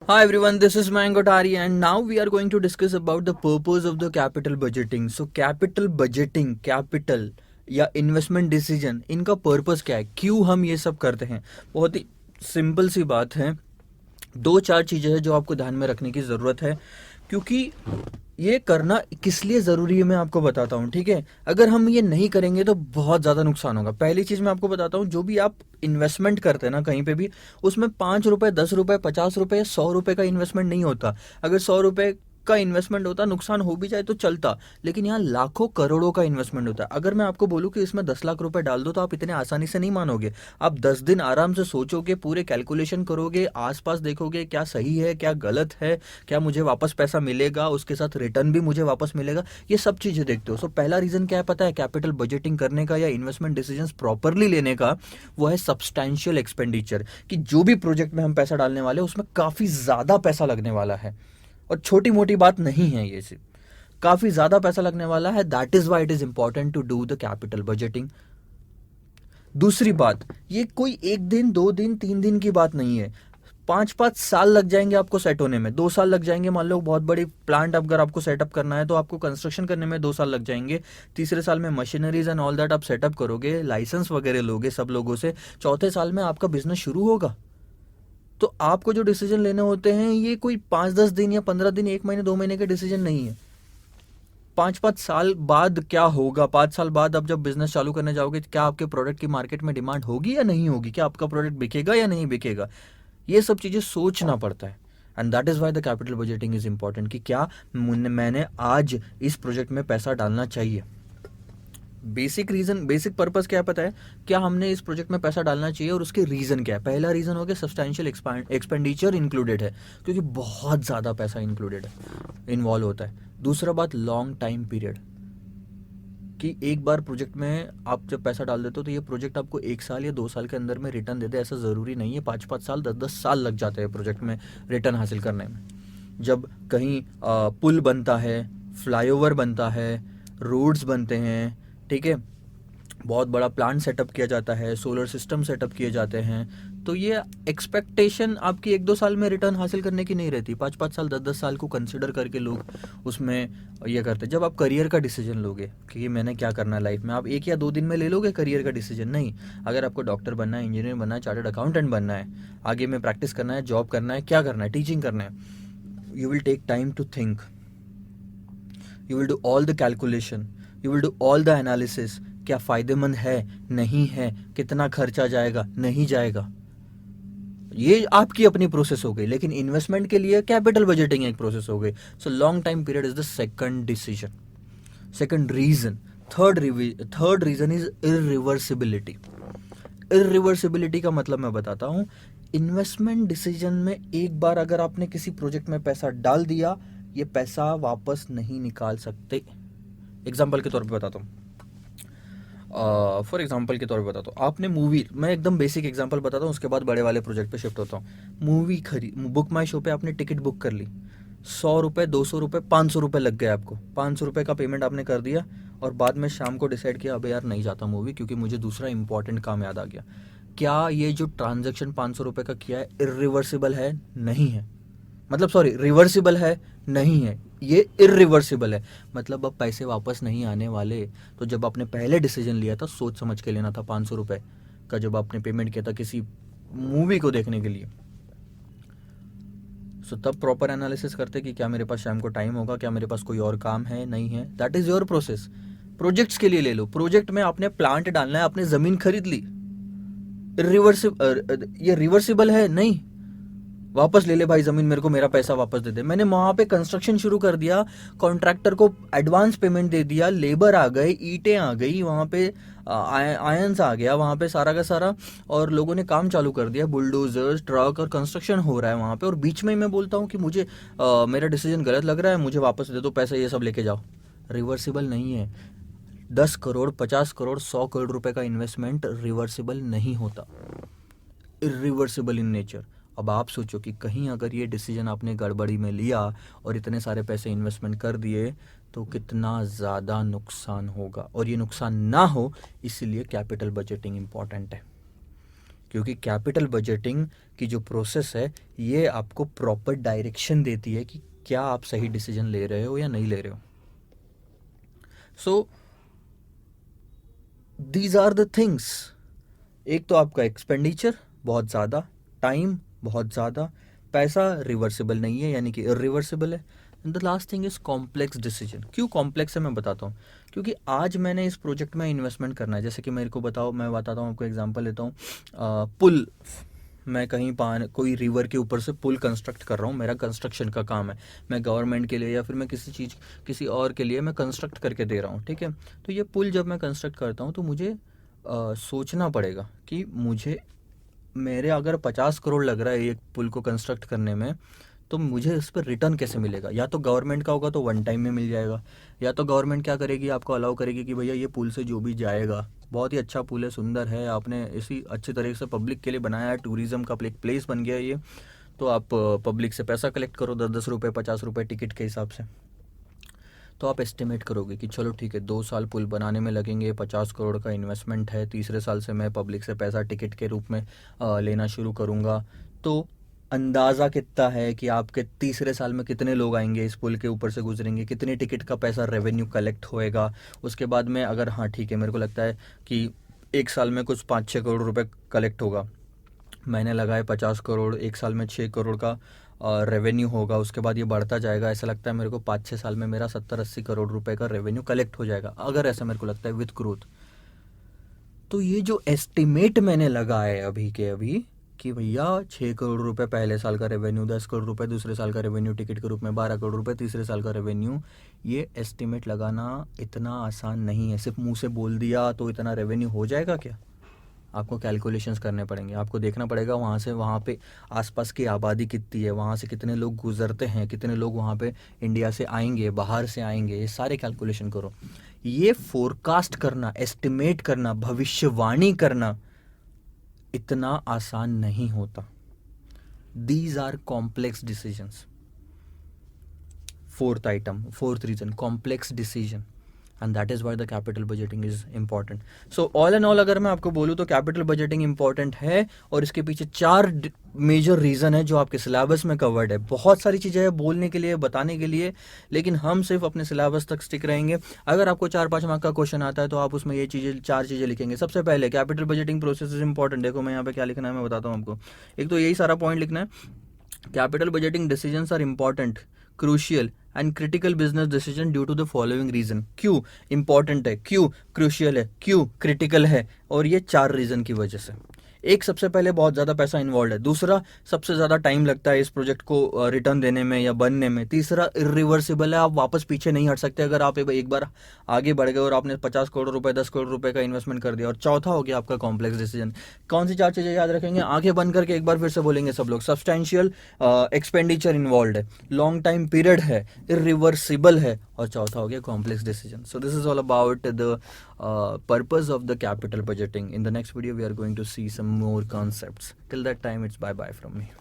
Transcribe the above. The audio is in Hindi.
Hi everyone, this is Mayank Kothari and now we are going to discuss about the purpose of the capital budgeting. So capital budgeting, capital या इन्वेस्टमेंट डिसीजन, इनका पर्पस क्या है, क्यों हम ये सब करते हैं? बहुत ही सिंपल सी बात है। दो चार चीज़ें हैं जो आपको ध्यान में रखने की ज़रूरत है, क्योंकि ये करना किस लिए ज़रूरी है मैं आपको बताता हूँ, ठीक है। अगर हम ये नहीं करेंगे तो बहुत ज़्यादा नुकसान होगा। पहली चीज़ मैं आपको बताता हूँ, जो भी आप इन्वेस्टमेंट करते हैं ना कहीं पे भी, उसमें 5 रुपए, 10 रुपए, 50 रुपए, 100 रुपए का इन्वेस्टमेंट नहीं होता। अगर 100 रुपए का इन्वेस्टमेंट होता, नुकसान हो भी जाए तो चलता, लेकिन यहाँ लाखों करोड़ों का इन्वेस्टमेंट होता है। अगर मैं आपको बोलूँ कि इसमें 10 लाख रुपए डाल दो, तो आप इतने आसानी से नहीं मानोगे। आप 10 दिन आराम से सोचोगे, पूरे कैलकुलेशन करोगे, आसपास देखोगे क्या सही है क्या गलत है, क्या मुझे वापस पैसा मिलेगा, उसके साथ रिटर्न भी मुझे वापस मिलेगा, ये सब चीज़ें देखते हो। सो पहला रीज़न क्या है पता है कैपिटल बजटिंग करने का या इन्वेस्टमेंट डिसीजंस प्रॉपरली लेने का? वो है सब्सटैंशियल एक्सपेंडिचर, कि जो भी प्रोजेक्ट में हम पैसा डालने वाले हैं उसमें काफ़ी ज़्यादा पैसा लगने वाला है, और छोटी मोटी बात नहीं है ये सिर्फ, काफ़ी ज़्यादा पैसा लगने वाला है। That is why it is important to do the capital budgeting. दूसरी बात, ये कोई एक दिन, 2 दिन, 3 दिन की बात नहीं है। 5-5 साल लग जाएंगे आपको सेट होने में, 2 साल लग जाएंगे। मान लो बहुत बड़ी प्लांट अगर आपको सेटअप करना है तो आपको कंस्ट्रक्शन करने में 2 साल लग जाएंगे। तीसरे साल में मशीनरीज एंड ऑल दैट आप सेटअप करोगे, लाइसेंस वगैरह लोगे सब लोगों से, चौथे साल में आपका बिजनेस शुरू होगा। तो आपको जो डिसीजन लेने होते हैं ये कोई 5-10 दिन या 15 दिन, 1 महीने 2 महीने के डिसीजन नहीं है। 5-5 साल बाद क्या होगा, 5 साल बाद आप जब बिजनेस चालू करने जाओगे, क्या आपके प्रोडक्ट की मार्केट में डिमांड होगी या नहीं होगी, क्या आपका प्रोडक्ट बिकेगा या नहीं बिकेगा, ये सब चीज़ें सोचना पड़ता है। And that is why the capital budgeting is important, कि क्या मैंने आज इस प्रोजेक्ट में पैसा डालना चाहिए। बेसिक रीज़न, बेसिक पर्पस क्या है पता है, क्या हमने इस प्रोजेक्ट में पैसा डालना चाहिए और उसके रीज़न क्या है। पहला रीज़न हो गया सब्सटैंशियल एक्सपेंडिचर इंक्लूडेड है, क्योंकि बहुत ज़्यादा पैसा इंक्लूडेड है, इन्वॉल्व होता है। दूसरा बात, लॉन्ग टाइम पीरियड, कि एक बार प्रोजेक्ट में आप जब पैसा डाल देते हो तो ये प्रोजेक्ट आपको 1 साल या 2 साल के अंदर में रिटर्न दे दे, ऐसा ज़रूरी नहीं है। 5-5 साल, 10-10 साल लग जाते हैं प्रोजेक्ट में रिटर्न हासिल करने में। जब कहीं पुल बनता है, फ्लाईओवर बनता है, रोड्स बनते हैं, ठीक है, बहुत बड़ा प्लांट सेटअप किया जाता है, सोलर सिस्टम सेटअप किए जाते हैं, तो ये एक्सपेक्टेशन आपकी 1-2 साल में रिटर्न हासिल करने की नहीं रहती। 5-5 साल, 10-10 साल को कंसिडर करके लोग उसमें ये करते हैं। जब आप करियर का डिसीजन लोगे कि मैंने क्या करना है लाइफ में, आप 1 या 2 दिन में ले लोगे करियर का डिसीजन? नहीं। अगर आपको डॉक्टर बनना है, इंजीनियर बनना है, चार्टर्ड अकाउंटेंट बनना है, आगे में प्रैक्टिस करना है, जॉब करना है, क्या करना है, टीचिंग करना है, you will take time to think, you will do all the calculation, you will do all the analysis, क्या फ़ायदेमंद है नहीं है, कितना खर्चा जाएगा नहीं जाएगा, ये आपकी अपनी प्रोसेस हो गई। लेकिन इन्वेस्टमेंट के लिए कैपिटल बजटिंग एक प्रोसेस हो गई। So long time period is the second decision, second reason. Third reason is irreversibility. Irreversibility का मतलब मैं बताता हूँ। इन्वेस्टमेंट डिसीजन में एक बार अगर आपने किसी प्रोजेक्ट में पैसा डाल दिया, ये पैसा वापस नहीं निकाल सकते। एग्जाम्पल के तौर पे बताता हूँ, फॉर एग्जाम्पल के तौर पे बताता हूँ, आपने मूवी, मैं एकदम बेसिक एग्जाम्पल बताता हूँ, उसके बाद बड़े वाले प्रोजेक्ट पे शिफ्ट होता हूँ। मूवी बुक माई शो पे आपने टिकट बुक कर ली, 100 रुपये, 200 रुपये, 500 रुपये लग गए आपको। 500 रुपये का पेमेंट आपने कर दिया, और बाद में शाम को डिसाइड किया अबे यार नहीं जाता मूवी, क्योंकि मुझे दूसरा इंपॉर्टेंट काम याद आ गया। क्या ये जो ट्रांजेक्शन 500 रुपये का किया है इरिवर्सिबल है? नहीं है। मतलब सॉरी, रिवर्सिबल है? नहीं है, ये इरिवर्सिबल है। मतलब अब पैसे वापस नहीं आने वाले। तो जब आपने पहले डिसीजन लिया था, सोच समझ के लेना था। 500 रुपये का जब आपने पेमेंट किया था किसी मूवी को देखने के लिए, सो तब प्रॉपर एनालिसिस करते कि क्या मेरे पास शाम को टाइम होगा, क्या मेरे पास कोई और काम है, नहीं है। That is your process. Projects के लिए ले लो, प्रोजेक्ट में आपने प्लांट डालना है, आपने ज़मीन खरीद ली, ये रिवर्सिबल है? नहीं। वापस ले ले भाई ज़मीन, मेरे को मेरा पैसा वापस दे दे। मैंने वहाँ पे कंस्ट्रक्शन शुरू कर दिया, कॉन्ट्रैक्टर को एडवांस पेमेंट दे दिया, लेबर आ गए, ईंटें आ गई वहाँ पे, आयंस आ गया वहाँ पे सारा का सारा, और लोगों ने काम चालू कर दिया, बुलडोजर्स, ट्रक, और कंस्ट्रक्शन हो रहा है वहाँ पे। और बीच में मैं बोलता हूँ कि मुझे मेरा डिसीजन गलत लग रहा है, मुझे वापस दे दो पैसा, ये सब लेके जाओ। रिवर्सिबल नहीं है। 10 करोड़, 50 करोड़, 100 करोड़ रुपए का इन्वेस्टमेंट रिवर्सिबल नहीं होता, इरिवर्सिबल इन नेचर। अब आप सोचो कि कहीं अगर ये डिसीजन आपने गड़बड़ी में लिया और इतने सारे पैसे इन्वेस्टमेंट कर दिए, तो कितना ज़्यादा नुकसान होगा। और ये नुकसान ना हो, इसीलिए कैपिटल बजटिंग इम्पॉर्टेंट है, क्योंकि कैपिटल बजटिंग की जो प्रोसेस है ये आपको प्रॉपर डायरेक्शन देती है कि क्या आप सही डिसीजन ले रहे हो या नहीं ले रहे हो. So these are the things. एक तो आपका एक्सपेंडिचर बहुत ज़्यादा, टाइम बहुत ज़्यादा, पैसा रिवर्सिबल नहीं है यानी कि इरिवर्सिबल है. And the last thing is complex decision. क्यों कॉम्प्लेक्स है मैं बताता हूँ. क्योंकि आज मैंने इस प्रोजेक्ट में इन्वेस्टमेंट करना है. जैसे कि मेरे को बताओ, मैं बताता हूँ आपको, एग्जांपल लेता हूँ. पुल, मैं कहीं कोई रिवर के ऊपर से पुल कंस्ट्रक्ट कर रहा हूँ. मेरा कंस्ट्रक्शन का काम है. मैं गवर्नमेंट के लिए या फिर मैं किसी और के लिए मैं कंस्ट्रक्ट करके दे रहा हूँ. ठीक है. तो ये पुल जब मैं कंस्ट्रक्ट करता हूँ तो मुझे सोचना पड़ेगा कि मेरे अगर 50 करोड़ लग रहा है एक पुल को कंस्ट्रक्ट करने में, तो मुझे इस पर रिटर्न कैसे मिलेगा. या तो गवर्नमेंट का होगा तो वन टाइम में मिल जाएगा, या तो गवर्नमेंट क्या करेगी, आपको अलाउ करेगी कि भैया ये पुल से जो भी जाएगा, बहुत ही अच्छा पुल है, सुंदर है, आपने इसी अच्छे तरीके से पब्लिक के लिए बनाया है, टूरिज़्म का एक प्लेस बन गया ये, तो आप पब्लिक से पैसा कलेक्ट करो 10-10 रुपये 50 रुपये टिकट के हिसाब से. तो आप एस्टिमेट करोगे कि चलो ठीक है 2 साल पुल बनाने में लगेंगे, 50 करोड़ का इन्वेस्टमेंट है, तीसरे साल से मैं पब्लिक से पैसा टिकट के रूप में लेना शुरू करूँगा. तो अंदाज़ा कितना है कि आपके तीसरे साल में कितने लोग आएंगे, इस पुल के ऊपर से गुजरेंगे, कितने टिकट का पैसा रेवेन्यू कलेक्ट होएगा. उसके बाद में अगर हाँ ठीक है, मेरे को लगता है कि एक साल में कुछ 5-6 करोड़ रुपए कलेक्ट होगा, मैंने लगाए 50 करोड़, एक साल में 6 करोड़ का रेवेन्यू होगा, उसके बाद ये बढ़ता जाएगा. ऐसा लगता है मेरे को 5-6 साल में मेरा 70-80 करोड़ रुपए का रेवेन्यू कलेक्ट हो जाएगा, अगर ऐसा मेरे को लगता है विथ ग्रोथ. तो ये जो एस्टिमेट मैंने लगाया है अभी के अभी कि भैया 6 करोड़ रुपए पहले साल का रेवेन्यू, 10 करोड़ रुपए दूसरे साल का रेवेन्यू टिकट के रूप में, 12 करोड़ रुपए तीसरे साल का रेवेन्यू, ये एस्टिमेट लगाना इतना आसान नहीं है. सिर्फ मुंह से बोल दिया तो इतना रेवेन्यू हो जाएगा क्या. आपको कैलकुलेशंस करने पड़ेंगे, आपको देखना पड़ेगा वहाँ से वहाँ पे आसपास की आबादी कितनी है, वहाँ से कितने लोग गुजरते हैं, कितने लोग वहाँ पे इंडिया से आएंगे, बाहर से आएंगे, ये सारे कैलकुलेशन करो. ये फोरकास्ट करना, एस्टिमेट करना, भविष्यवाणी करना इतना आसान नहीं होता. These are complex decisions. Fourth reason, complex decision, and that is why the capital budgeting is important. So all and all अगर मैं आपको बोलूँ तो कैपिटल बजटिंग इंपॉर्टेंट है, और इसके पीछे 4 मेजर रीज़न है जो आपके सिलेबस में कवर्ड है. बहुत सारी चीज़ें हैं बोलने के लिए, बताने के लिए, लेकिन हम सिर्फ अपने सिलेबस तक स्टिक रहेंगे. अगर आपको 4-5 मार्क का क्वेश्चन आता है तो आप उसमें ये चीज़ें 4 चीज़ें लिखेंगे. सबसे पहले capital budgeting process is important. देखो मैं यहाँ पे क्या लिखना है, मैं बताता हूँ आपको. एक तो यही सारा पॉइंट लिखना है. Capital budgeting decisions are important, crucial and critical business decision due to the following reason. क्यों इंपॉर्टेंट है, क्यों क्रूशियल है, क्यों क्रिटिकल है, और ये 4 रीजन की वजह से. एक, सबसे पहले बहुत ज़्यादा पैसा इन्वॉल्व है. दूसरा, सबसे ज़्यादा टाइम लगता है इस प्रोजेक्ट को रिटर्न देने में या बनने में. तीसरा, इरिवर्सिबल है, आप वापस पीछे नहीं हट सकते अगर आप एक बार आगे बढ़ गए और आपने 50 करोड़ रुपए 10 करोड़ रुपए का इन्वेस्टमेंट कर दिया. और चौथा हो गया आपका कॉम्प्लेक्स डिसीजन. कौन सी 4 चीज़ें याद रखेंगे, आंखें बंद करके एक बार फिर से बोलेंगे सब लोग. सब्सटैंशियल एक्सपेंडिचर इन्वॉल्व है, लॉन्ग टाइम पीरियड है, इरिवर्सिबल है, और चौथा हो गया complex decision. So this is all about the purpose of the capital budgeting. In the next video we are going to see some more concepts. Till that time, it's bye bye from me.